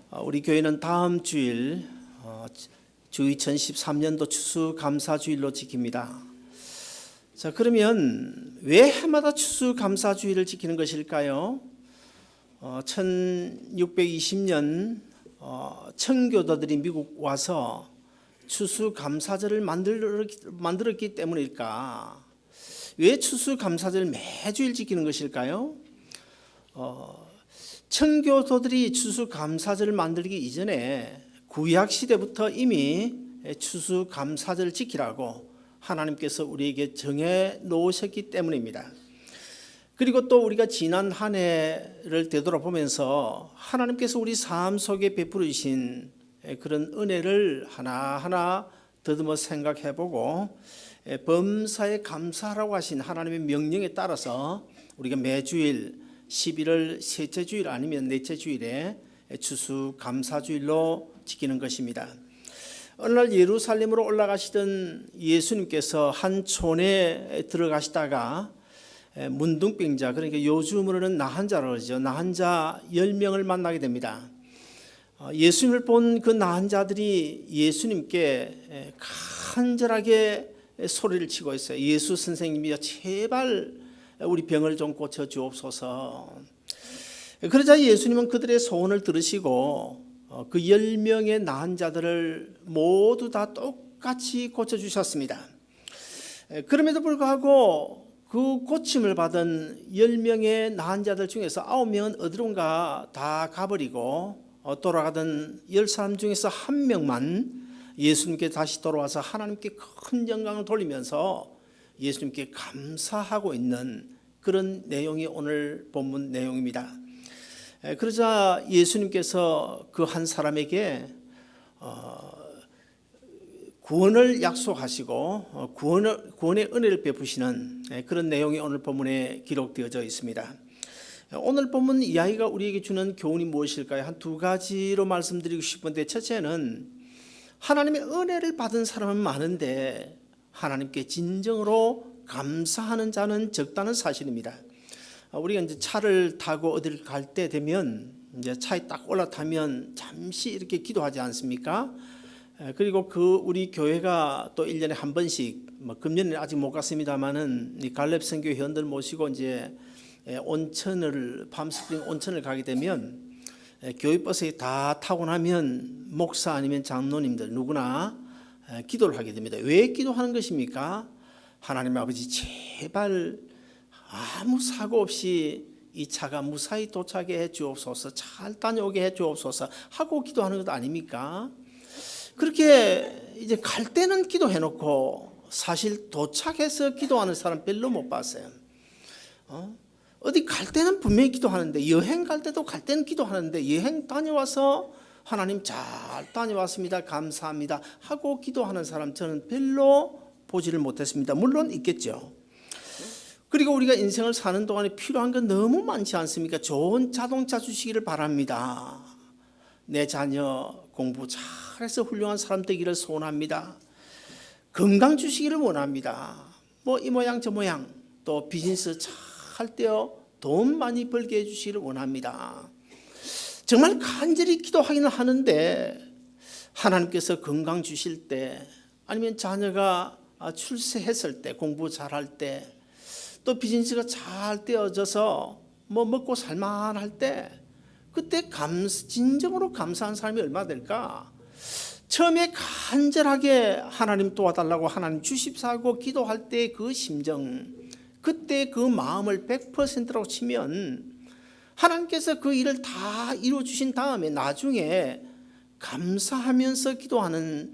우리 교회는 다음 주일 주 2013년도 추수감사주일로 지킵니다. 자, 그러면 왜 해마다 추수감사주일을 지키는 것일까요? 1620년 청교도들이 미국 와서 추수감사절을 만들었기 때문일까? 왜 추수감사절 매주일 지키는 것일까요? 청교도들이 추수감사절을 만들기 이전에 구약시대부터 이미 추수감사절을 지키라고 하나님께서 우리에게 정해 놓으셨기 때문입니다. 그리고 또 우리가 지난 한 해를 되돌아보면서 하나님께서 우리 삶 속에 베풀어 주신 그런 은혜를 하나하나 더듬어 생각해보고 범사에 감사하라고 하신 하나님의 명령에 따라서 우리가 매주일 11월 셋째 주일 아니면 넷째 주일에 추수감사주일로 지키는 것입니다. 어느 날 예루살렘으로 올라가시던 예수님께서 한 촌에 들어가시다가 문둥병자, 그러니까 요즘으로는 나한자라고 그러죠. 나한자 10명을 만나게 됩니다. 예수님을 본 그 나한 자들이 예수님께 간절하게 소리를 치고 있어요. 예수 선생님이여, 제발 우리 병을 좀 고쳐 주옵소서. 그러자 예수님은 그들의 소원을 들으시고 그 10명의 나은 자들을 모두 다 똑같이 고쳐주셨습니다. 그럼에도 불구하고 그 고침을 받은 10명의 나은 자들 중에서 9명은 어디론가 다 가버리고 돌아가던 10사람 중에서 한 명만 예수님께 다시 돌아와서 하나님께 큰 영광을 돌리면서 예수님께 감사하고 있는 그런 내용이 오늘 본문 내용입니다. 그러자 예수님께서 그 한 사람에게 구원을 약속하시고 구원의 은혜를 베푸시는 그런 내용이 오늘 본문에 기록되어져 있습니다. 오늘 본문 이야기가 우리에게 주는 교훈이 무엇일까요? 한 두 가지로 말씀드리고 싶은데, 첫째는 하나님의 은혜를 받은 사람은 많은데 하나님께 진정으로 감사하는 자는 적다는 사실입니다. 우리가 이제 차를 타고 어디를 갈 때 되면 이제 차에 딱 올라타면 잠시 이렇게 기도하지 않습니까? 그리고 우리 교회가 또 1년에 한 번씩, 금년에 아직 못 갔습니다만은 갈렙 선교 회원들 모시고 이제 팜스프링 온천을 가게 되면 교회 버스에 다 타고 나면 목사 아니면 장로님들 누구나 기도를 하게 됩니다. 왜 기도하는 것입니까? 하나님 아버지, 제발 아무 사고 없이 이 차가 무사히 도착해 해 주옵소서, 잘 다녀오게 해 주옵소서 하고 기도하는 것 아닙니까? 그렇게 이제 갈 때는 기도해 놓고 사실 도착해서 기도하는 사람 별로 못 봤어요. 어디 갈 때는 분명히 기도하는데, 여행 갈 때도 갈 때는 기도하는데, 여행 다녀와서 하나님 잘 다녀왔습니다, 감사합니다 하고 기도하는 사람 저는 별로 보지를 못했습니다. 물론 있겠죠. 그리고 우리가 인생을 사는 동안에 필요한 건 너무 많지 않습니까? 좋은 자동차 주시기를 바랍니다. 내 자녀 공부 잘해서 훌륭한 사람 되기를 소원합니다. 건강 주시기를 원합니다. 이 모양 저 모양, 또 비즈니스 잘 되어 돈 많이 벌게 해주시기를 원합니다. 정말 간절히 기도하기는 하는데 하나님께서 건강 주실 때, 아니면 자녀가 출세했을 때, 공부 잘할 때, 또 비즈니스가 잘 되어져서 먹고 살만할 때, 그때 진정으로 감사한 사람이 얼마나 될까? 처음에 간절하게 하나님 도와달라고 하나님 주십사 하고 기도할 때 그 심정, 그때 그 마음을 100%라고 치면 하나님께서 그 일을 다 이루어주신 다음에 나중에 감사하면서 기도하는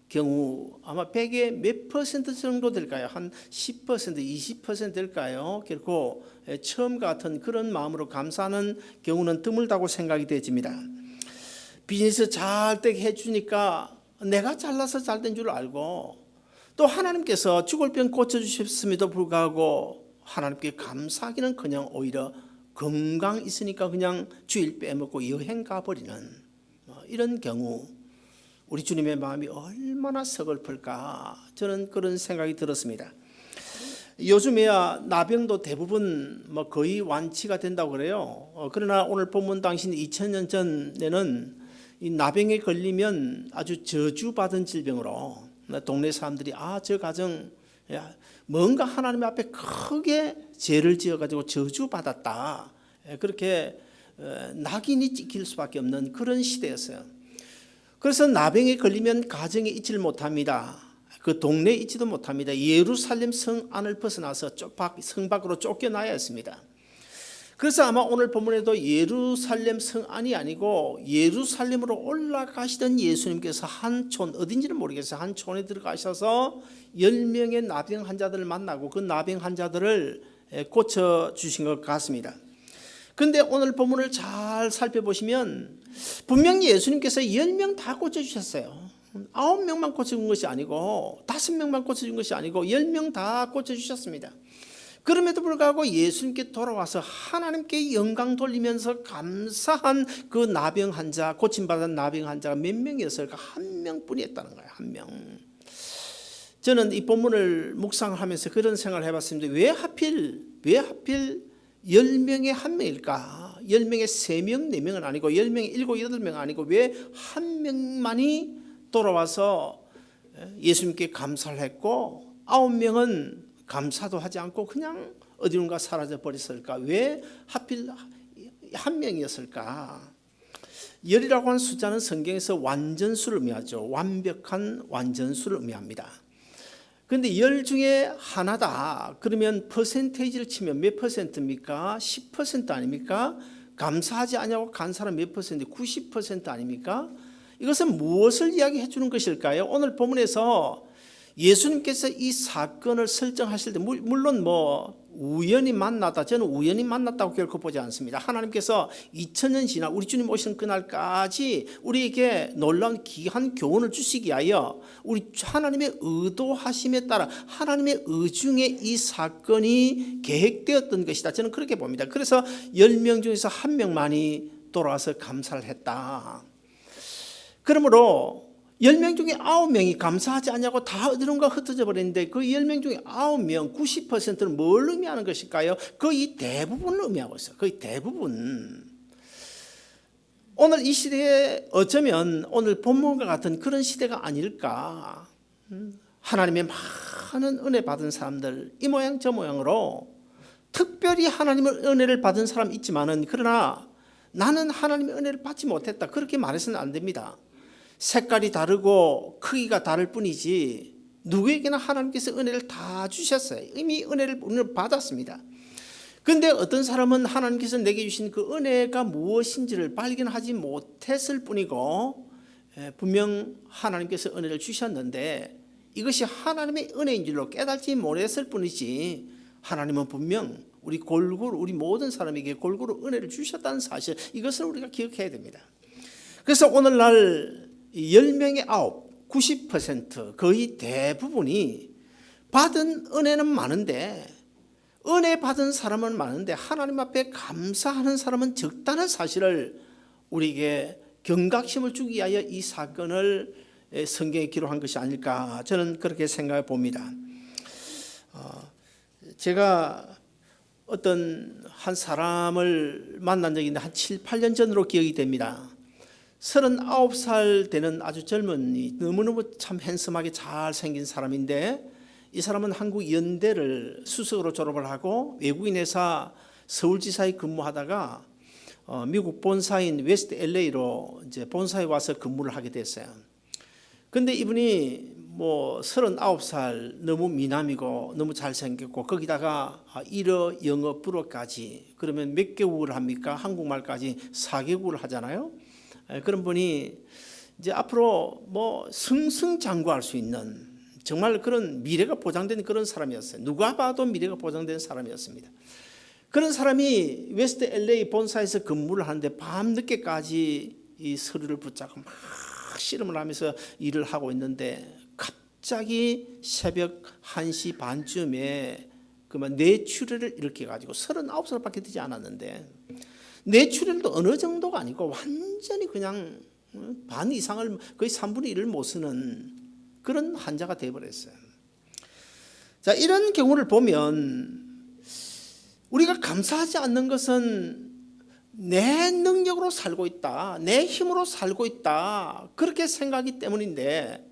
경우 아마 100에 몇 퍼센트 정도 될까요? 한 10%, 20% 될까요? 결코 처음 같은 그런 마음으로 감사하는 경우는 드물다고 생각이 되집니다. 비즈니스 잘 되게 해주니까 내가 잘나서 잘 된 줄 알고, 또 하나님께서 죽을 병 고쳐주셨음에도 불구하고 하나님께 감사하기는커녕 오히려 건강 있으니까 그냥 주일 빼먹고 여행 가버리는 이런 경우, 우리 주님의 마음이 얼마나 서글플까, 저는 그런 생각이 들었습니다. 요즘에야 나병도 대부분 거의 완치가 된다고 그래요. 그러나 오늘 본문 당시 2000년 전에는 이 나병에 걸리면 아주 저주받은 질병으로 동네 사람들이 저 가정 뭔가 하나님 앞에 크게 죄를 지어가지고 저주받았다, 그렇게 낙인이 찍힐 수밖에 없는 그런 시대였어요. 그래서 나병에 걸리면 가정에 있지를 못합니다. 그 동네에 있지도 못합니다. 예루살렘 성 안을 벗어나서 성 밖으로 쫓겨나야 했습니다. 그래서 아마 오늘 본문에도 예루살렘 성 안이 아니고 예루살렘으로 올라가시던 예수님께서 한 촌, 어딘지는 모르겠어요. 한 촌에 들어가셔서 10명의 나병 환자들을 만나고 그 나병 환자들을 고쳐주신 것 같습니다. 그런데 오늘 본문을 잘 살펴보시면 분명히 예수님께서 10명 다 고쳐주셨어요. 9명만 고쳐준 것이 아니고 5명만 고쳐준 것이 아니고 10명 다 고쳐주셨습니다. 그럼에도 불구하고 예수님께 돌아와서 하나님께 영광 돌리면서 감사한 그 나병 환자, 고침받은 나병 환자가 몇 명이었을까? 한 명뿐이었다는 거예요. 한 명. 저는 이 본문을 묵상하면서 그런 생각을 해봤습니다. 왜 하필 10명에 한 명일까? 10명에 3명, 4명은 아니고 10명에 7, 8명 아니고 왜 한 명만이 돌아와서 예수님께 감사를 했고 9명은 감사도 하지 않고 그냥 어디론가 사라져 버렸을까? 왜 하필 한 명이었을까? 열이라고 하는 숫자는 성경에서 완전수를 의미하죠. 완벽한 완전수를 의미합니다. 그런데 열 중에 하나다 그러면 퍼센테이지를 치면 몇 퍼센트입니까? 10% 아닙니까? 감사하지 않냐고 간 사람 몇 퍼센트? 90% 아닙니까? 이것은 무엇을 이야기해 주는 것일까요? 오늘 본문에서 예수님께서 이 사건을 설정하실 때 물론 우연히 만났다, 저는 우연히 만났다고 결코 보지 않습니다. 하나님께서 2000년 지나 우리 주님 오시는 그날까지 우리에게 놀라운 귀한 교훈을 주시기 위하여 우리 하나님의 의도하심에 따라 하나님의 의중에 이 사건이 계획되었던 것이다, 저는 그렇게 봅니다. 그래서 10명 중에서 1명만이 돌아와서 감사를 했다. 그러므로 10명 중에 9명이 감사하지 않냐고 다 어디론가 흩어져 버렸는데 그 10명 중에 9명, 90%는 뭘 의미하는 것일까요? 거의 대부분을 의미하고 있어요. 거의 대부분. 오늘 이 시대에 어쩌면 오늘 본문과 같은 그런 시대가 아닐까. 하나님의 많은 은혜 받은 사람들, 이 모양 저 모양으로 특별히 하나님의 은혜를 받은 사람 있지만은 그러나 나는 하나님의 은혜를 받지 못했다, 그렇게 말해서는 안 됩니다. 색깔이 다르고 크기가 다를 뿐이지 누구에게나 하나님께서 은혜를 다 주셨어요. 이미 은혜를 받았습니다. 그런데 어떤 사람은 하나님께서 내게 주신 그 은혜가 무엇인지를 발견하지 못했을 뿐이고 분명 하나님께서 은혜를 주셨는데 이것이 하나님의 은혜인 줄로 깨닫지 못했을 뿐이지 하나님은 분명 우리 모든 사람에게 골고루 은혜를 주셨다는 사실, 이것을 우리가 기억해야 됩니다. 그래서 오늘날 10명의 90% 거의 대부분이 받은 은혜는 많은데 은혜 받은 사람은 많은데 하나님 앞에 감사하는 사람은 적다는 사실을 우리에게 경각심을 주기 위하여 이 사건을 성경에 기록한 것이 아닐까, 저는 그렇게 생각해 봅니다. 제가 어떤 한 사람을 만난 적이 있는데 한 7, 8년 전으로 기억이 됩니다. 39살 되는 아주 젊은 너무너무 참 핸섬하게 잘생긴 사람인데 이 사람은 한국 연대를 수석으로 졸업을 하고 외국인 회사 서울지사에 근무하다가 미국 본사인 웨스트 LA로 이제 본사에 와서 근무를 하게 됐어요. 근데 이분이 39살 너무 미남이고 너무 잘생겼고 거기다가 일어 영어 불어까지, 그러면 몇 개국어를 합니까? 한국말까지 4개국어를 하잖아요. 그런 분이 이제 앞으로 승승장구할 수 있는 정말 그런 미래가 보장된 그런 사람이었어요. 누가 봐도 미래가 보장된 사람이었습니다. 그런 사람이 웨스트 LA 본사에서 근무를 하는데 밤늦게까지 이 서류를 붙잡고 막 씨름을 하면서 일을 하고 있는데 갑자기 새벽 1시 반쯤에 뇌출혈을 일으켜가지고 39살밖에 되지 않았는데 뇌출혈도 어느 정도가 아니고 완전히 그냥 반 이상을 거의 3분의 1을 못 쓰는 그런 환자가 되어버렸어요. 자, 이런 경우를 보면 우리가 감사하지 않는 것은 내 능력으로 살고 있다, 내 힘으로 살고 있다, 그렇게 생각하기 때문인데,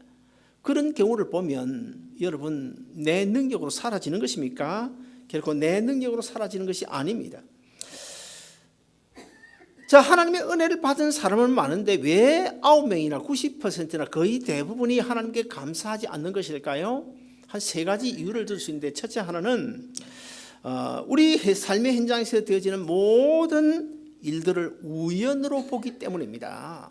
그런 경우를 보면 여러분, 내 능력으로 사라지는 것입니까? 결코 내 능력으로 사라지는 것이 아닙니다. 자, 하나님의 은혜를 받은 사람은 많은데 왜 9명이나 90%나 거의 대부분이 하나님께 감사하지 않는 것일까요? 한 세 가지 이유를 들 수 있는데, 첫째 하나는 우리 삶의 현장에서 되어지는 모든 일들을 우연으로 보기 때문입니다.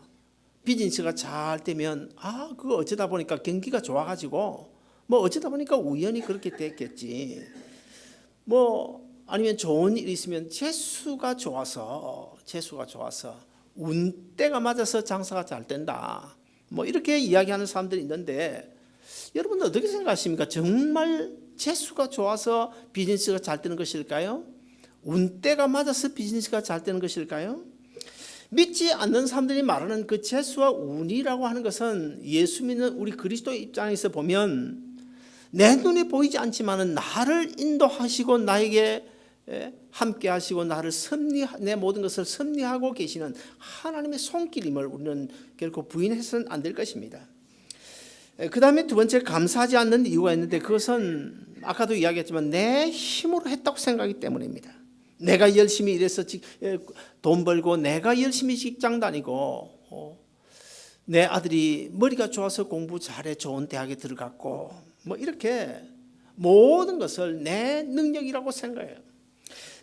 비즈니스가 잘 되면 그거 어쩌다 보니까 경기가 좋아가지고 뭐 어쩌다 보니까 우연히 그렇게 됐겠지. 뭐 아니면 좋은 일이 있으면 재수가 좋아서 운때가 맞아서 장사가 잘 된다. 뭐 이렇게 이야기하는 사람들이 있는데, 여러분 어떻게 생각하십니까? 정말 재수가 좋아서 비즈니스가 잘 되는 것일까요? 운때가 맞아서 비즈니스가 잘 되는 것일까요? 믿지 않는 사람들이 말하는 그 재수와 운이라고 하는 것은 예수 믿는 우리 그리스도의 입장에서 보면 내 눈에 보이지 않지만은 나를 인도하시고 나에게 함께 하시고 나를 내 모든 것을 섭리하고 계시는 하나님의 손길임을 우리는 결코 부인해서는 안 될 것입니다. 그 다음에 두 번째, 감사하지 않는 이유가 있는데, 그것은 아까도 이야기했지만 내 힘으로 했다고 생각하기 때문입니다. 내가 열심히 일해서 돈 벌고, 내가 열심히 직장 다니고, 내 아들이 머리가 좋아서 공부 잘해 좋은 대학에 들어갔고, 뭐 이렇게 모든 것을 내 능력이라고 생각해요.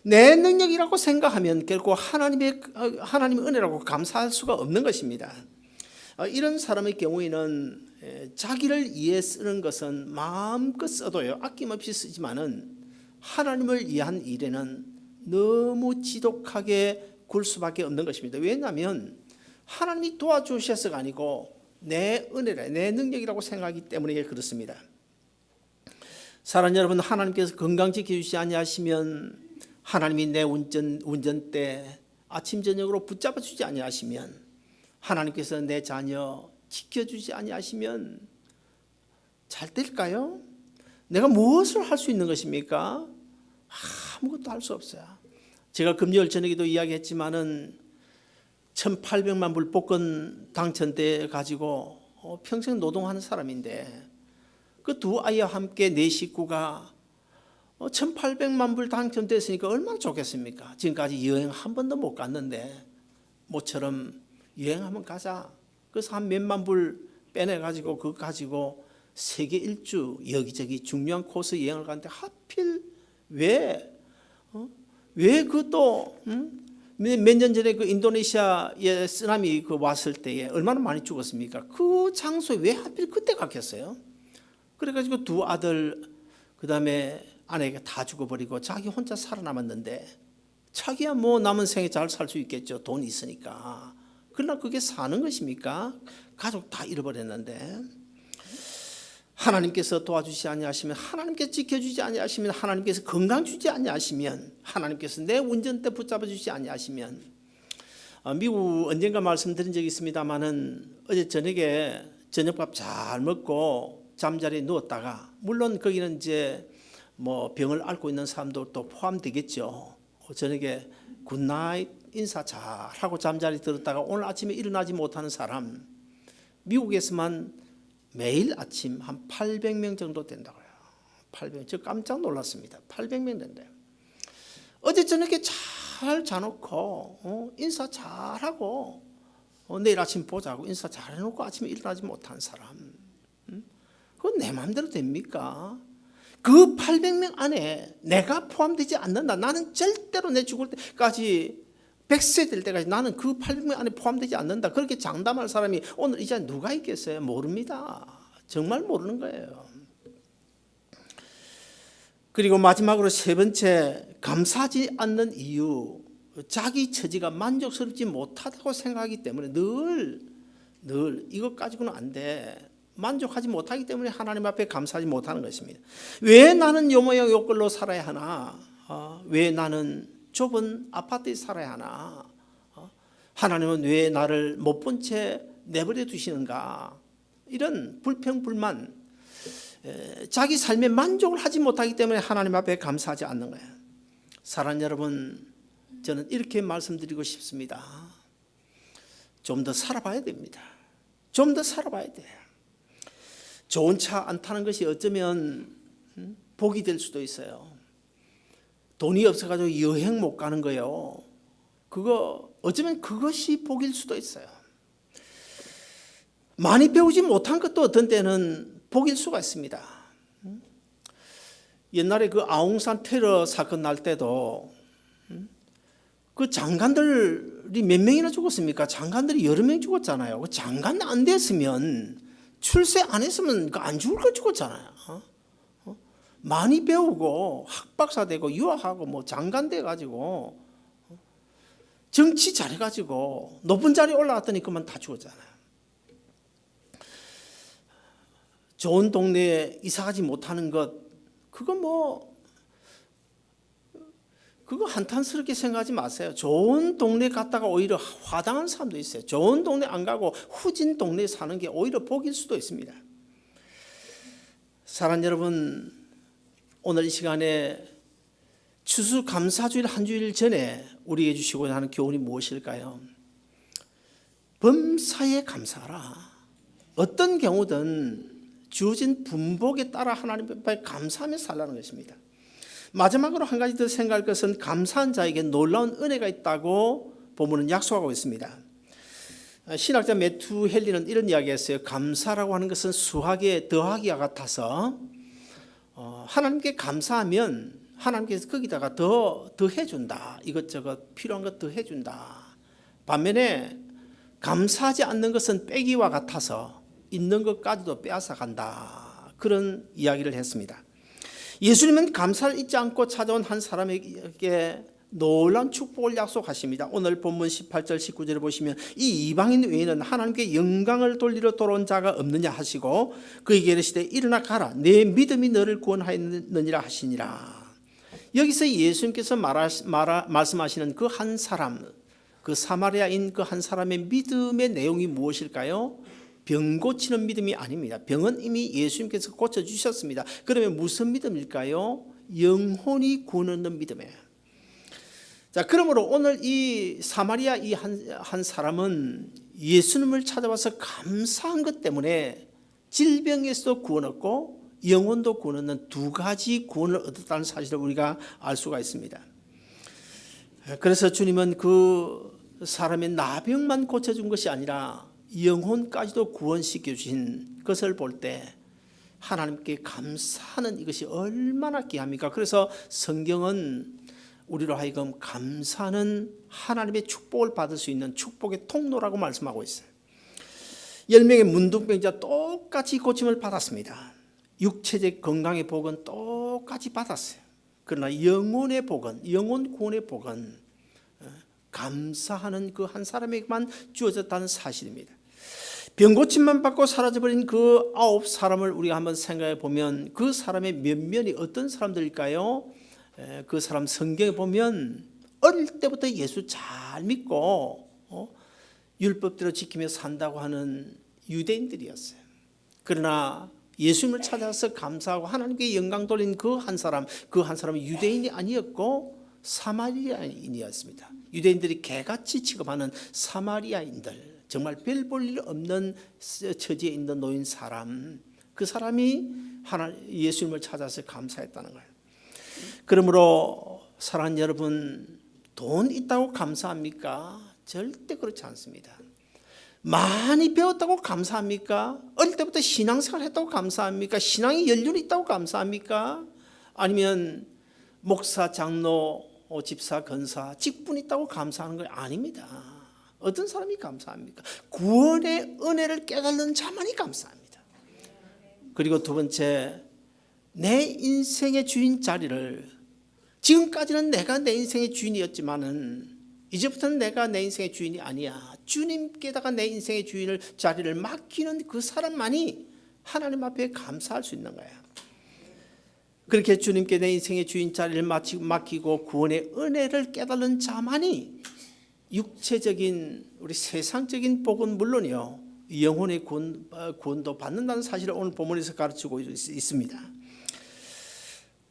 내 능력이라고 생각하면 결코 하나님의 은혜라고 감사할 수가 없는 것입니다. 이런 사람의 경우에는 자기를 위해 쓰는 것은 마음껏 써도요, 아낌없이 쓰지만은 하나님을 위한 일에는 너무 지독하게 굴 수밖에 없는 것입니다. 왜냐하면 하나님이 도와주셔서가 아니고 내 은혜라, 내 능력이라고 생각하기 때문에 그렇습니다. 사랑하는 여러분, 하나님께서 건강 지켜주시지 아니하시면, 하나님이 내 운전대 아침 저녁으로 붙잡아 주지 아니하시면, 하나님께서 내 자녀 지켜주지 아니하시면 잘 될까요? 내가 무엇을 할 수 있는 것입니까? 아무것도 할 수 없어요. 제가 금요일 저녁에도 이야기했지만은 1,800만 불 복권 당첨돼 가지고 평생 노동하는 사람인데, 그 두 아이와 함께 네 식구가 1,800만 불 당첨됐으니까 얼마나 좋겠습니까? 지금까지 여행 한 번도 못 갔는데 모처럼 여행 한번 가자. 그래서 한 몇만 불 빼내가지고 그거 가지고 세계 일주 여기저기 중요한 코스 여행을 가는데, 하필 왜 그것도 몇 년 전에 그 인도네시아에 쓰나미 왔을 때에 얼마나 많이 죽었습니까? 그 장소에 왜 하필 그때 갔겠어요? 그래가지고 두 아들 그다음에 아내가 다 죽어버리고 자기 혼자 살아남았는데, 자기야 뭐 남은 생에 잘 살 수 있겠죠, 돈 있으니까. 그러나 그게 사는 것입니까? 가족 다 잃어버렸는데, 하나님께서 도와주지 아니하시면, 하나님께서 지켜주지 아니하시면, 하나님께서 건강 주지 아니하시면, 하나님께서 내 운전대 붙잡아 주지 아니하시면, 미국 언젠가 말씀드린 적이 있습니다만은, 어제 저녁에 저녁밥 잘 먹고 잠자리에 누웠다가, 물론 거기는 이제 뭐 병을 앓고 있는 사람들도 포함되겠죠. 저녁에 굿나잇 인사 잘하고 잠자리 들었다가 오늘 아침에 일어나지 못하는 사람, 미국에서만 매일 아침 한 800명 정도 된다고요. 800명. 저 깜짝 놀랐습니다. 800명 된대요. 어제 저녁에 잘 자놓고 인사 잘하고 내일 아침 보자고 인사 잘해놓고 아침에 일어나지 못한 사람, 그건 내 마음대로 됩니까? 그 800명 안에 내가 포함되지 않는다. 나는 절대로 내 죽을 때까지 100세 될 때까지 나는 그 800명 안에 포함되지 않는다. 그렇게 장담할 사람이 오늘 이 자리에 누가 있겠어요? 모릅니다. 정말 모르는 거예요. 그리고 마지막으로 세 번째, 감사하지 않는 이유, 자기 처지가 만족스럽지 못하다고 생각하기 때문에 늘 이것 가지고는 안 돼. 만족하지 못하기 때문에 하나님 앞에 감사하지 못하는 것입니다. 왜 나는 요 모양 요 꼴로 살아야 하나? 왜 나는 좁은 아파트에 살아야 하나? 하나님은 왜 나를 못 본 채 내버려 두시는가? 이런 불평불만, 자기 삶에 만족을 하지 못하기 때문에 하나님 앞에 감사하지 않는 거예요. 사랑하는 여러분, 저는 이렇게 말씀드리고 싶습니다. 좀 더 살아봐야 됩니다. 좀 더 살아봐야 돼요. 좋은 차 안 타는 것이 어쩌면 복이 될 수도 있어요. 돈이 없어가지고 여행 못 가는 거요. 그거 어쩌면 그것이 복일 수도 있어요. 많이 배우지 못한 것도 어떤 때는 복일 수가 있습니다. 옛날에 그 아웅산 테러 사건 날 때도 그 장관들이 몇 명이나 죽었습니까? 장관들이 여러 명 죽었잖아요. 그 장관 안 됐으면, 출세 안 했으면 안 죽을 거 죽었잖아요. 많이 배우고 학박사 되고 유학하고 뭐 장관 돼가지고 정치 잘해가지고 높은 자리에 올라갔더니 그만 다 죽었잖아요. 좋은 동네에 이사가지 못하는 것, 그거 한탄스럽게 생각하지 마세요. 좋은 동네 갔다가 오히려 화당한 사람도 있어요. 좋은 동네 안 가고 후진 동네에 사는 게 오히려 복일 수도 있습니다. 사랑하는 여러분, 오늘 이 시간에 추수감사주일 한 주일 전에 우리에게 주시고자 하는 교훈이 무엇일까요? 범사에 감사하라. 어떤 경우든 주어진 분복에 따라 하나님 앞에 감사하며 살라는 것입니다. 마지막으로 한 가지 더 생각할 것은 감사한 자에게 놀라운 은혜가 있다고 본문은 약속하고 있습니다. 신학자 매튜 헨리는 이런 이야기했어요. 감사라고 하는 것은 수학의 더하기와 같아서 하나님께 감사하면 하나님께서 거기다가 더 해준다. 이것저것 필요한 것 더 해준다. 반면에 감사하지 않는 것은 빼기와 같아서 있는 것까지도 빼앗아 간다. 그런 이야기를 했습니다. 예수님은 감사를 잊지 않고 찾아온 한 사람에게 놀라운 축복을 약속하십니다. 오늘 본문 18절 19절을 보시면 이 이방인 외에는 하나님께 영광을 돌리러 돌아온 자가 없느냐 하시고 그에게 이르시되 일어나 가라 내 믿음이 너를 구원하였느니라 하시니라. 여기서 예수님께서 말씀하시는 그 한 사람, 그 사마리아인 그 한 사람의 믿음의 내용이 무엇일까요? 병 고치는 믿음이 아닙니다. 병은 이미 예수님께서 고쳐주셨습니다. 그러면 무슨 믿음일까요? 영혼이 구원 얻는 믿음이에요. 자, 그러므로 오늘 이 사마리아 이 한 사람은 예수님을 찾아와서 감사한 것 때문에 질병에서도 구원 얻고 영혼도 구원 얻는 두 가지 구원을 얻었다는 사실을 우리가 알 수가 있습니다. 그래서 주님은 그 사람의 나병만 고쳐준 것이 아니라 영혼까지도 구원시켜 주신 것을 볼 때 하나님께 감사하는 이것이 얼마나 귀합니까? 그래서 성경은 우리로 하여금 감사하는 하나님의 축복을 받을 수 있는 축복의 통로라고 말씀하고 있어요. 10명의 문둥병자 똑같이 고침을 받았습니다. 육체적 건강의 복은 똑같이 받았어요. 그러나 영혼의 복은, 영혼 구원의 복은 감사하는 그 한 사람에게만 주어졌다는 사실입니다. 병고침만 받고 사라져버린 그 9사람을 우리가 한번 생각해 보면 그 사람의 면면이 어떤 사람들일까요? 그 사람 성경에 보면 어릴 때부터 예수 잘 믿고 율법대로 지키며 산다고 하는 유대인들이었어요. 그러나 예수님을 찾아서 감사하고 하나님께 영광 돌린 그 한 사람은 유대인이 아니었고 사마리아인이었습니다. 유대인들이 개같이 취급하는 사마리아인들, 정말 별 볼 일 없는 처지에 있는 노인 사람, 그 사람이 예수님을 찾아서 감사했다는 거예요. 그러므로 사랑하는 여러분, 돈 있다고 감사합니까? 절대 그렇지 않습니다. 많이 배웠다고 감사합니까? 어릴 때부터 신앙생활 했다고 감사합니까? 신앙의 연륜이 있다고 감사합니까? 아니면 목사, 장로, 집사, 권사, 직분 있다고 감사하는 거 아닙니다. 어떤 사람이 감사합니까? 구원의 은혜를 깨닫는 자만이 감사합니다. 그리고 두 번째, 내 인생의 주인 자리를, 지금까지는 내가 내 인생의 주인이었지만은 이제부터는 내가 내 인생의 주인이 아니야. 주님께다가 내 인생의 주인을 자리를 맡기는 그 사람만이 하나님 앞에 감사할 수 있는 거야. 그렇게 주님께 내 인생의 주인 자리를 맡기고 구원의 은혜를 깨달은 자만이 육체적인 우리 세상적인 복은 물론이요, 영혼의 구원도 받는다는 사실을 오늘 본문에서 가르치고 있습니다.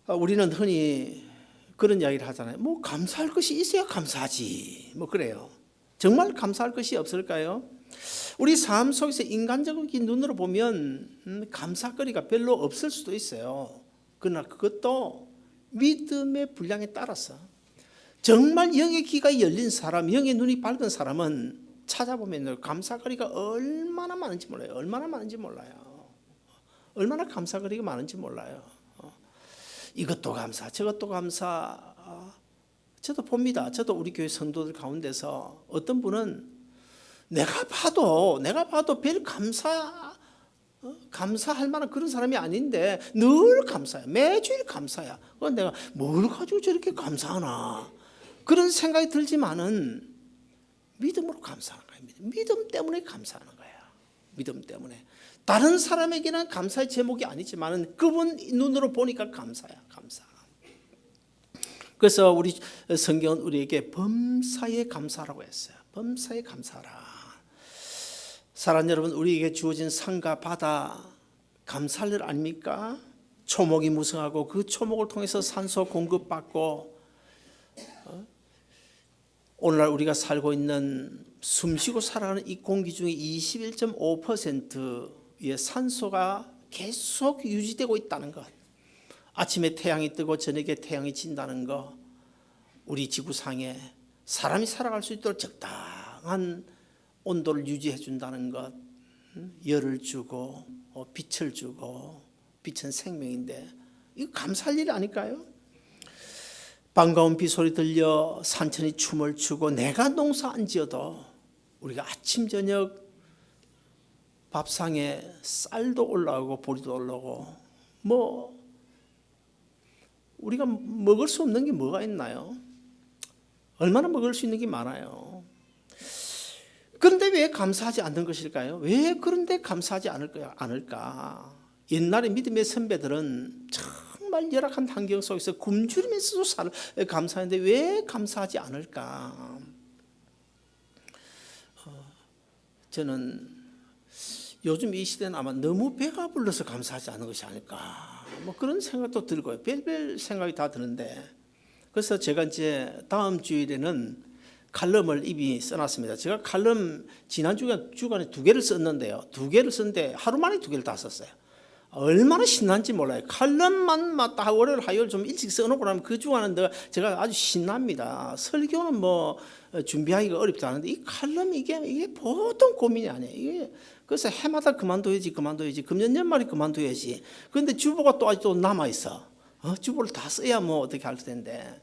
우리는 흔히 그런 이야기를 하잖아요. 뭐 감사할 것이 있어야 감사하지. 뭐 그래요. 정말 감사할 것이 없을까요? 우리 삶 속에서 인간적인 눈으로 보면 감사거리가 별로 없을 수도 있어요. 그러나 그것도 믿음의 분량에 따라서 정말 영의 귀가 열린 사람, 영의 눈이 밝은 사람은 찾아보면 감사거리가 얼마나 많은지 몰라요. 얼마나 많은지 몰라요. 얼마나 감사거리가 많은지 몰라요. 이것도 감사, 저것도 감사. 저도 봅니다. 저도 우리 교회 성도들 가운데서 어떤 분은 내가 봐도 별 감사할 만한 그런 사람이 아닌데 늘 감사야. 매주일 감사야. 그건 내가 뭘 가지고 저렇게 감사하나. 그런 생각이 들지만은 믿음으로 감사하는 거예요. 믿음 때문에 감사하는 거예요. 믿음 때문에. 다른 사람에게는 감사의 제목이 아니지만은 그분 눈으로 보니까 감사야. 감사. 그래서 우리 성경은 우리에게 범사에 감사라고 했어요. 범사에 감사라. 사랑하는 여러분, 우리에게 주어진 산과 바다 감사할 일 아닙니까? 초목이 무성하고 그 초목을 통해서 산소 공급받고 오늘날 우리가 살고 있는 숨쉬고 살아가는 이 공기 중에 21.5%의 산소가 계속 유지되고 있다는 것. 아침에 태양이 뜨고 저녁에 태양이 진다는 것. 우리 지구상에 사람이 살아갈 수 있도록 적당한 온도를 유지해 준다는 것. 열을 주고 빛을 주고 빛은 생명인데 이거 감사할 일 아닐까요? 반가운 비소리 들려 산천이 춤을 추고 내가 농사 안 지어도 우리가 아침 저녁 밥상에 쌀도 올라오고 보리도 올라오고 뭐 우리가 먹을 수 없는 게 뭐가 있나요? 얼마나 먹을 수 있는 게 많아요. 그런데 왜 감사하지 않는 것일까요? 왜 그런데 감사하지 않을까? 옛날에 믿음의 선배들은 정말 열악한 환경 속에서 굶주리면서도 감사했는데 왜 감사하지 않을까? 저는 요즘 이 시대는 아마 너무 배가 불러서 감사하지 않은 것이 아닐까. 뭐 그런 생각도 들고요. 별별 생각이 다 드는데. 그래서 제가 이제 다음 주일에는 칼럼을 이미 써놨습니다. 제가 칼럼 지난 주간에 2개를 썼는데요. 2개를 썼는데 하루 만에 2개를 다 썼어요. 얼마나 신난지 몰라요. 칼럼만 딱 월요일 화요일 좀 일찍 써놓고 나면 그 주간은 제가 아주 신납니다. 설교는 뭐 준비하기가 어렵지 않은데 이 칼럼 이게 보통 고민이 아니에요. 이게 그래서 해마다 그만둬야지. 금년 연말에 그만둬야지. 그런데 주보가 또 아직도 남아있어. 주보를 다 써야 뭐 어떻게 할 텐데.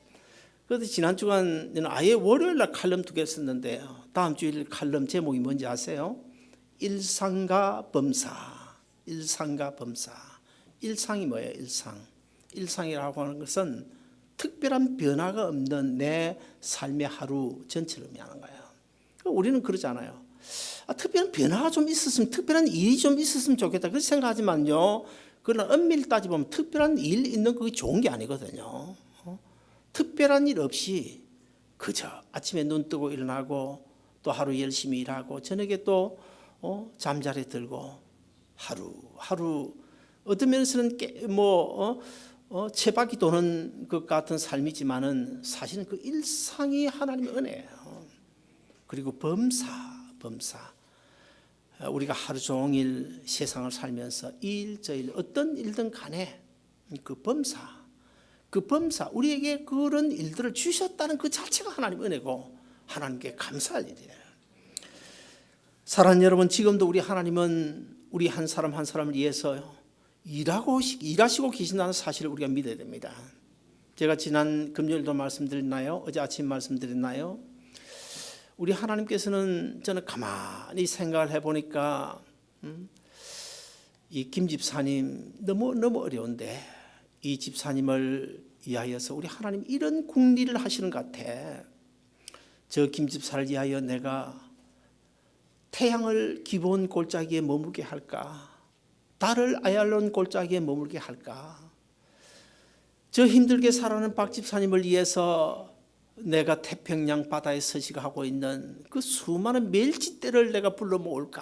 그래서 지난 주간에는 아예 월요일 날 칼럼 2개를 썼는데 다음 주일 칼럼 제목이 뭔지 아세요? 일상과 범사. 일상과 범사. 일상이 뭐예요? 일상이라고 하는 것은 특별한 변화가 없는 내 삶의 하루 전체를 의미하는 거예요. 우리는 그러잖아요. 특별한 변화가 좀 있었으면, 특별한 일이 좀 있었으면 좋겠다. 그렇게 생각하지만요. 그러나 엄밀히 따지보면 특별한 일 있는 그게 좋은 게 아니거든요. 특별한 일 없이 그저 아침에 눈 뜨고 일어나고 또 하루 열심히 일하고 저녁에 또 잠자리 들고 하루 어떤 면에서는 채바퀴 도는 것 같은 삶이지만은 사실은 그 일상이 하나님의 은혜예요. 그리고 범사. 우리가 하루 종일 세상을 살면서 일저일 어떤 일든 간에 그 범사 우리에게 그런 일들을 주셨다는 그 자체가 하나님의 은혜고 하나님께 감사할 일이에요. 사랑하는 여러분, 지금도 우리 하나님은 우리 한 사람 한 사람을 위해서 일하시고 계신다는 사실을 우리가 믿어야 됩니다. 제가 지난 금요일도 말씀드렸나요? 어제 아침 말씀드렸나요? 우리 하나님께서는 저는 가만히 생각을 해보니까 이 김 집사님 너무 어려운데 이 집사님을 위하여서 우리 하나님 이런 국리를 하시는 것 같아. 저 김 집사를 위하여 내가 태양을 기본 골짜기에 머물게 할까? 달을 아얄론 골짜기에 머물게 할까? 저 힘들게 살아가는 박 집사님을 위해서 내가 태평양 바다에 서식하고 있는 그 수많은 멸치떼를 내가 불러 모을까?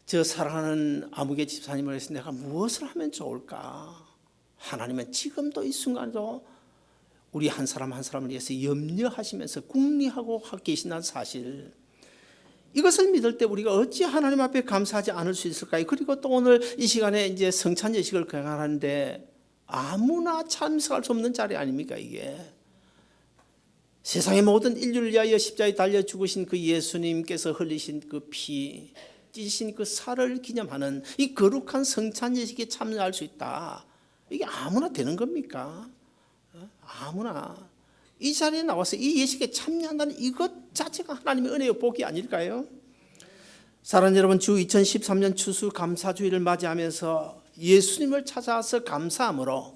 저 사랑하는 아무개 집사님을 위해서 내가 무엇을 하면 좋을까? 하나님은 지금도 이 순간도 우리 한 사람 한 사람을 위해서 염려하시면서 궁리하고 계신다는 사실, 이것을 믿을 때 우리가 어찌 하나님 앞에 감사하지 않을 수 있을까요? 그리고 또 오늘 이 시간에 이제 성찬 예식을 경험하는데 아무나 참석할 수 없는 자리 아닙니까? 이게 세상의 모든 인류를 위하여 십자가에 달려 죽으신 그 예수님께서 흘리신 그 피, 찢으신 그 살을 기념하는 이 거룩한 성찬 예식에 참여할 수 있다. 이게 아무나 되는 겁니까? 아무나 이 자리에 나와서 이 예식에 참여한다는 이것 자체가 하나님의 은혜의 복이 아닐까요? 사랑하는 여러분, 주 2013년 추수감사주의를 맞이하면서 예수님을 찾아서 감사함으로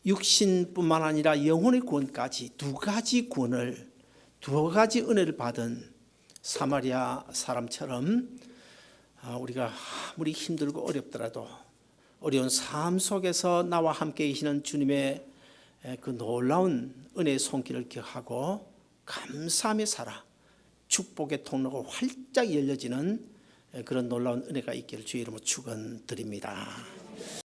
육신뿐만 아니라 영혼의 구원까지 두 가지 구원을, 두 가지 은혜를 받은 사마리아 사람처럼 우리가 아무리 힘들고 어렵더라도 어려운 삶 속에서 나와 함께 계시는 주님의 그 놀라운 은혜의 손길을 기억하고 감사하며 살아 축복의 통로가 활짝 열려지는 그런 놀라운 은혜가 있기를 주의 이름으로 축원드립니다.